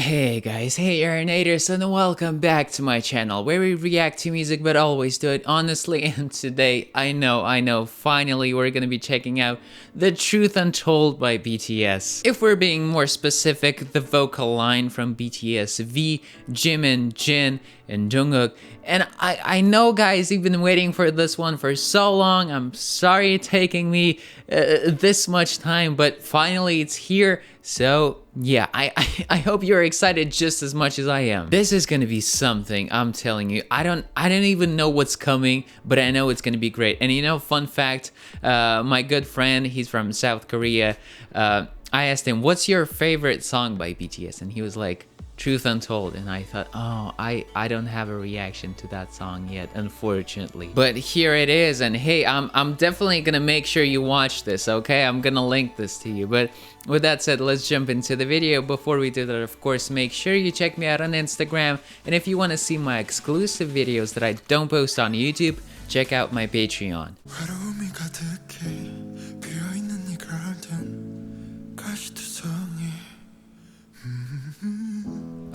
Hey guys, hey Aranators, and welcome back to my channel where we react to music but always do it honestly. And today, I know, finally we're gonna be checking out The Truth Untold by BTS. If we're being more specific, the vocal line from BTS, V, Jimin, Jin, and Jungkook. And I know guys, you've been waiting for this one for so long. I'm sorry it's taking me this much time, but finally it's here. So yeah, I hope you're excited just as much as I am. This is gonna be something, I'm telling you. I don't even know what's coming, but I know it's gonna be great. And you know, fun fact, my good friend, he's from South Korea. I asked him, what's your favorite song by BTS? And he was like, Truth Untold. And I thought, oh, I don't have a reaction to that song yet, unfortunately. But here it is, and hey, I'm definitely gonna make sure you watch this, okay? I'm gonna link this to you. But with that said, let's jump into the video. Before we do that, of course, make sure you check me out on Instagram. And if you want to see my exclusive videos that I don't post on YouTube, check out my Patreon.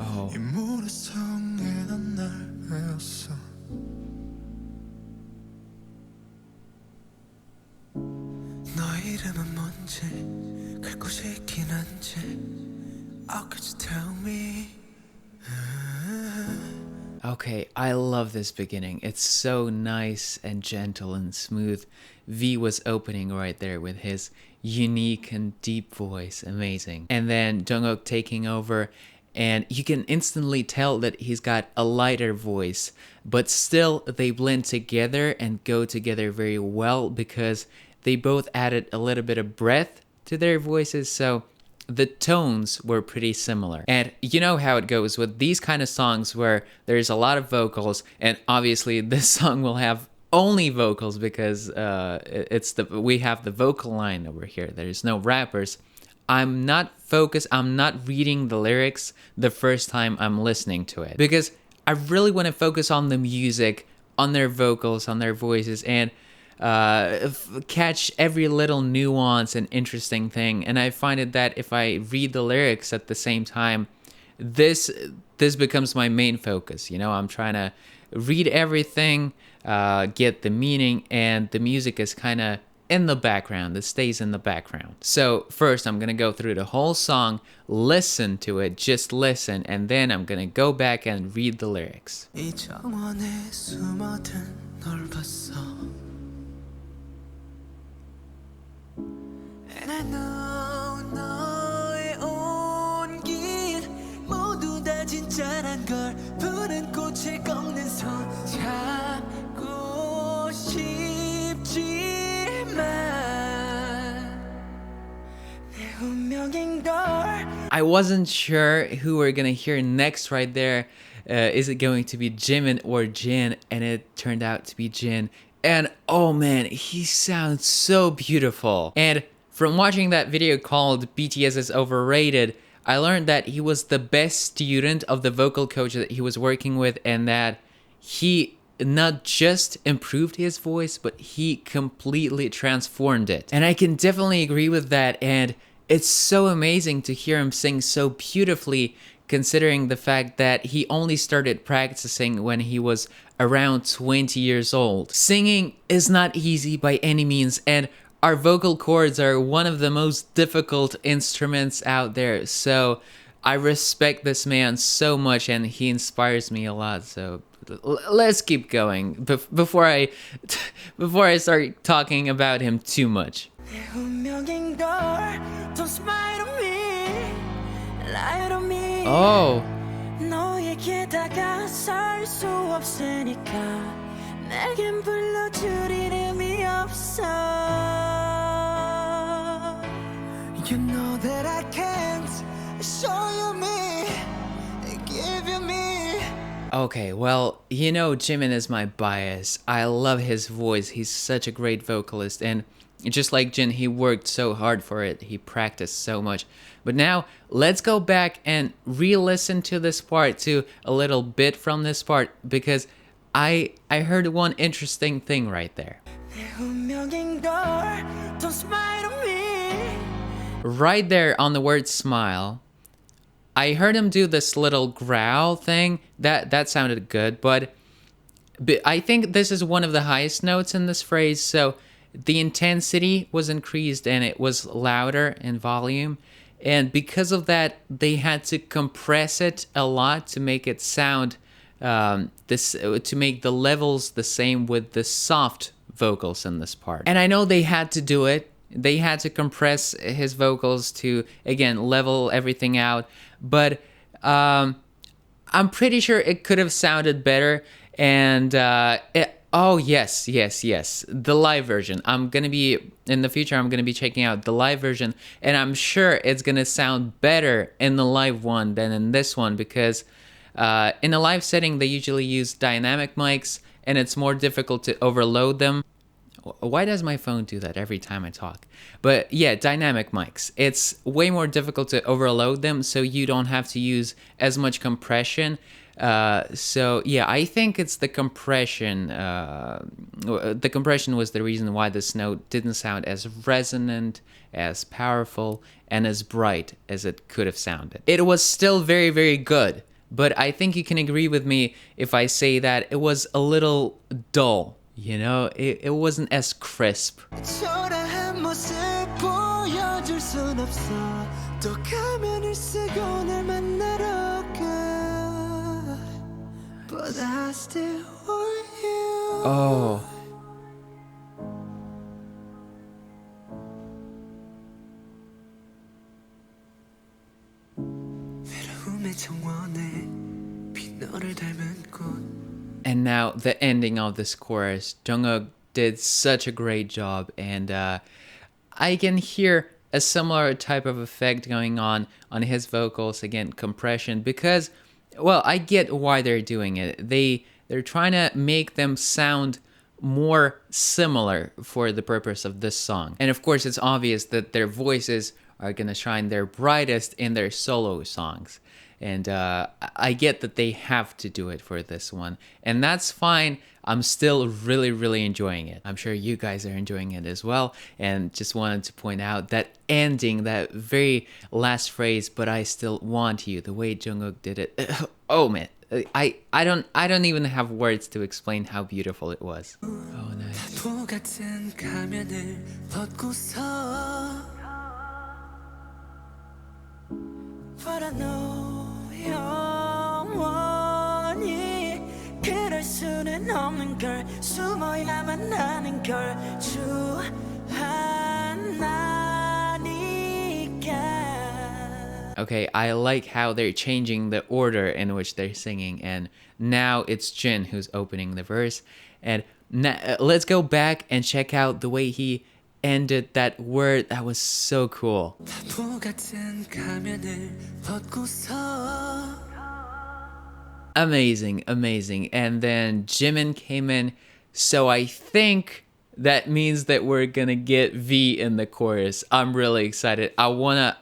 Oh. Okay, I love this beginning. It's so nice and gentle and smooth. V was opening right there with his unique and deep voice, amazing. And then Jungkook taking over, and you can instantly tell that he's got a lighter voice, but still they blend together and go together very well because they both added a little bit of breath to their voices, so the tones were pretty similar. And you know how it goes with these kind of songs where there's a lot of vocals, and obviously this song will have only vocals because we have the vocal line over here. There's no rappers. I'm not reading the lyrics the first time I'm listening to it because I really want to focus on the music, on their vocals, on their voices, and catch every little nuance and interesting thing. And I find it that if I read the lyrics at the same time, this becomes my main focus. You know, I'm trying to read everything, get the meaning, and the music is kind of in the background. It stays in the background. So first I'm gonna go through the whole song, listen to it, just listen, and then I'm gonna go back and read the lyrics. And I know 너의 온길 모두 다 진짜란 걸 푸른 꽃을 꺾는 손 잡고 싶지만 내 운명인 걸. I wasn't sure who we're gonna hear next right there. Is it going to be Jimin or Jin? And it turned out to be Jin. And oh man, he sounds so beautiful. And from watching that video called BTS is Overrated, I learned that he was the best student of the vocal coach that he was working with, and that he not just improved his voice, but he completely transformed it. And I can definitely agree with that, and it's so amazing to hear him sing so beautifully, considering the fact that he only started practicing when he was around 20 years old. Singing is not easy by any means, and our vocal cords are one of the most difficult instruments out there, so I respect this man so much and he inspires me a lot. So let's keep going before I start talking about him too much. Oh. You know that I can't show you me, give you me. Okay, well, you know Jimin is my bias. I love his voice. He's such a great vocalist, and just like Jin, he worked so hard for it. He practiced so much. But now let's go back and re-listen to this part, to a little bit from this part, because I heard one interesting thing right there. Right there on the word smile, I heard him do this little growl thing. That sounded good, but I think this is one of the highest notes in this phrase, so the intensity was increased and it was louder in volume. And because of that, they had to compress it a lot to make it sound to make the levels the same with the soft vocals in this part. And I know they had to do it. They had to compress his vocals to, again, level everything out. But I'm pretty sure it could have sounded better. And oh, yes. The live version. In the future, I'm going to be checking out the live version. And I'm sure it's going to sound better in the live one than in this one. Because in a live setting, they usually use dynamic mics. And it's more difficult to overload them. Why does my phone do that every time I talk? But yeah, dynamic mics. It's way more difficult to overload them, so you don't have to use as much compression. So yeah, I think it's the compression. The compression was the reason why this note didn't sound as resonant, as powerful, and as bright as it could have sounded. It was still very, very good, but I think you can agree with me if I say that it was a little dull. You know, it wasn't as crisp. Oh. And now the ending of this chorus. Jungkook did such a great job, and I can hear a similar type of effect going on his vocals, again, compression, because, well, I get why they're doing it. They're trying to make them sound more similar for the purpose of this song. And of course, it's obvious that their voices are gonna shine their brightest in their solo songs. And I get that they have to do it for this one. And that's fine. I'm still really, really enjoying it. I'm sure you guys are enjoying it as well. And just wanted to point out that ending, that very last phrase, but I still want you, the way Jungkook did it. Oh man, I don't even have words to explain how beautiful it was. Oh, nice. But I know 영원히 그럴 수는 없는 걸 숨어야만 하는 걸 주하나니까. Okay, I like how they're changing the order in which they're singing, and now it's Jin who's opening the verse. And let's go back and check out the way he ended that word. That was so cool. Amazing. And then Jimin came in, so I think that means that we're gonna get V in the chorus. I'm really excited. I wanna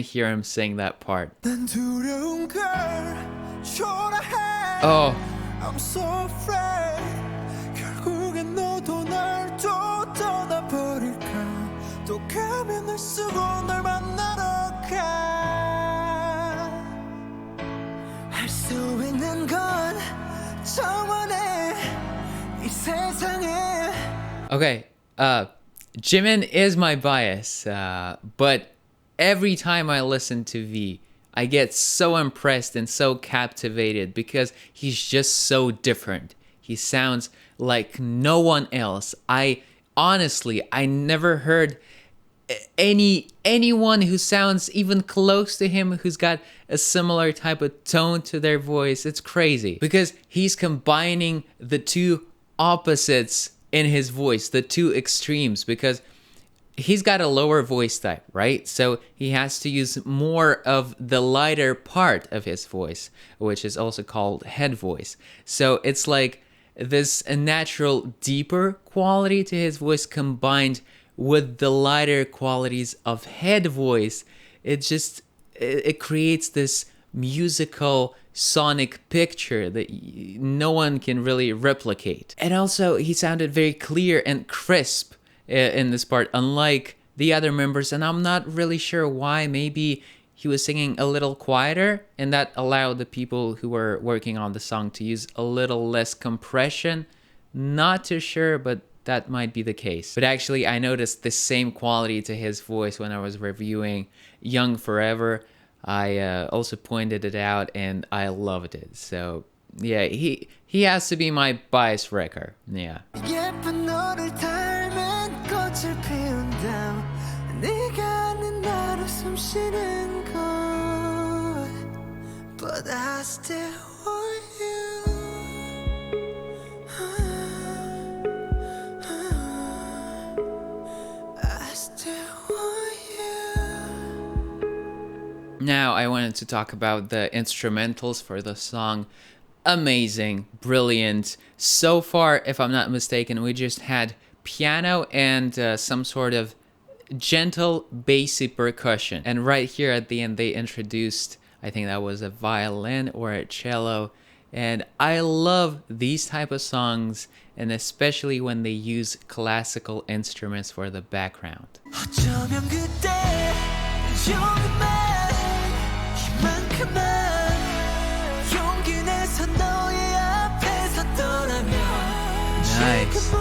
hear him sing that part. Oh. I'm so afraid. 결국엔 너도 날 또 떠나버릴까. 또 가면을 쓰고 널 만나러 가. 할 수 있는 건 정원에 이 세상에. Okay, Jimin is my bias, but every time I listen to V, I get so impressed and so captivated because he's just so different. He sounds like no one else. I never heard anyone who sounds even close to him who's got a similar type of tone to their voice. It's crazy because he's combining the two opposites in his voice, the two extremes, because he's got a lower voice type, right? So he has to use more of the lighter part of his voice, which is also called head voice. So it's like this a natural deeper quality to his voice combined with the lighter qualities of head voice. It creates this musical sonic picture that no one can really replicate. And also he sounded very clear and crisp in this part, unlike the other members, and I'm not really sure why. Maybe he was singing a little quieter, and that allowed the people who were working on the song to use a little less compression. Not too sure, but that might be the case. But actually, I noticed the same quality to his voice when I was reviewing Young Forever. I also pointed it out, and I loved it. So yeah, he has to be my bias wrecker. Yeah. But I still want you. I still want you. Now I wanted to talk about the instrumentals for the song. Amazing, brilliant. So far, if I'm not mistaken, we just had piano and some sort of gentle bassy percussion. And right here at the end, they introduced, I think that was a violin or a cello. And I love these type of songs, and especially when they use classical instruments for the background. Nice.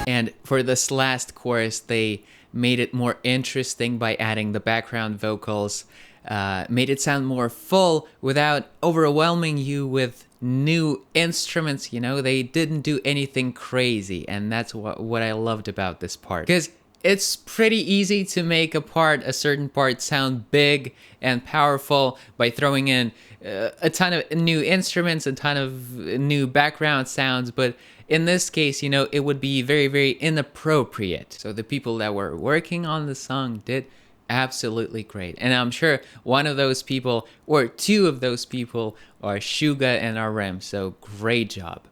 And for this last chorus, they made it more interesting by adding the background vocals, made it sound more full without overwhelming you with new instruments. You know, they didn't do anything crazy, and that's what I loved about this part. Because it's pretty easy to make a certain part sound big and powerful by throwing in a ton of new instruments, a ton of new background sounds, but in this case, you know, it would be very, very inappropriate. So the people that were working on the song did absolutely great. And I'm sure one of those people, or two of those people, are Suga and RM. So great job.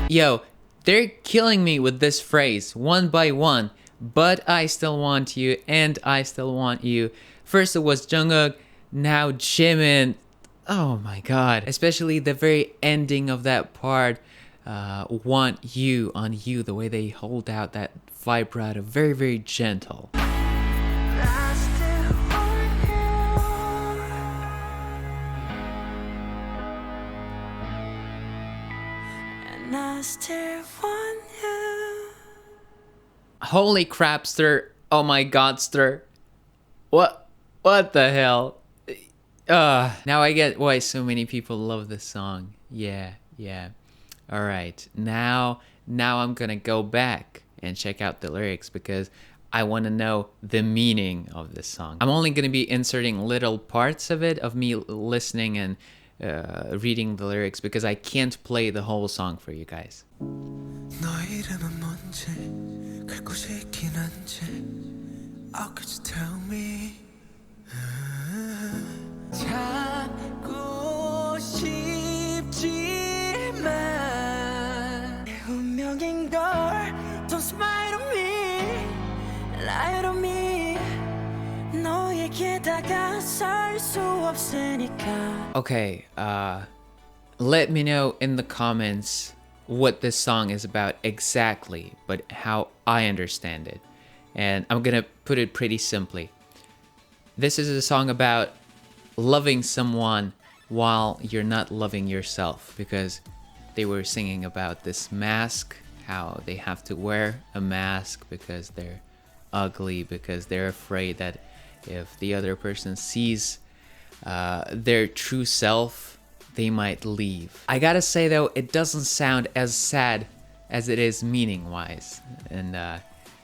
Yo, they're killing me with this phrase, one by one, but I still want you, and I still want you. First it was Jungkook, now Jimin. Oh my god. Especially the very ending of that part, want you on you, the way they hold out that vibrato, very, very gentle. Holy crapster. Oh my godster. What the hell? Now I get why so many people love this song. Yeah. Alright, now I'm gonna go back and check out the lyrics because I want to know the meaning of this song. I'm only gonna be inserting little parts of it, of me listening and reading the lyrics, because I can't play the whole song for you guys. How could you tell me? Don't smile on me, lie on me. Okay, let me know in the comments what this song is about exactly, but how I understand it. And I'm gonna put it pretty simply. This is a song about loving someone while you're not loving yourself, because they were singing about this mask, how they have to wear a mask because they're ugly, because they're afraid that if the other person sees their true self, they might leave. I gotta say though, it doesn't sound as sad as it is meaning-wise, and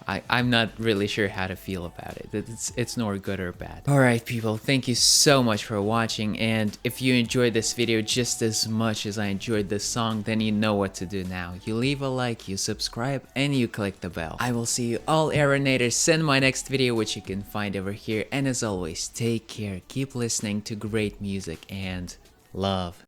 I'm not really sure how to feel about it. It's nor good or bad. Alright people, thank you so much for watching, and if you enjoyed this video just as much as I enjoyed this song, then you know what to do now. You leave a like, you subscribe, and you click the bell. I will see you all Aeronators in my next video, which you can find over here, and as always, take care, keep listening to great music, and love.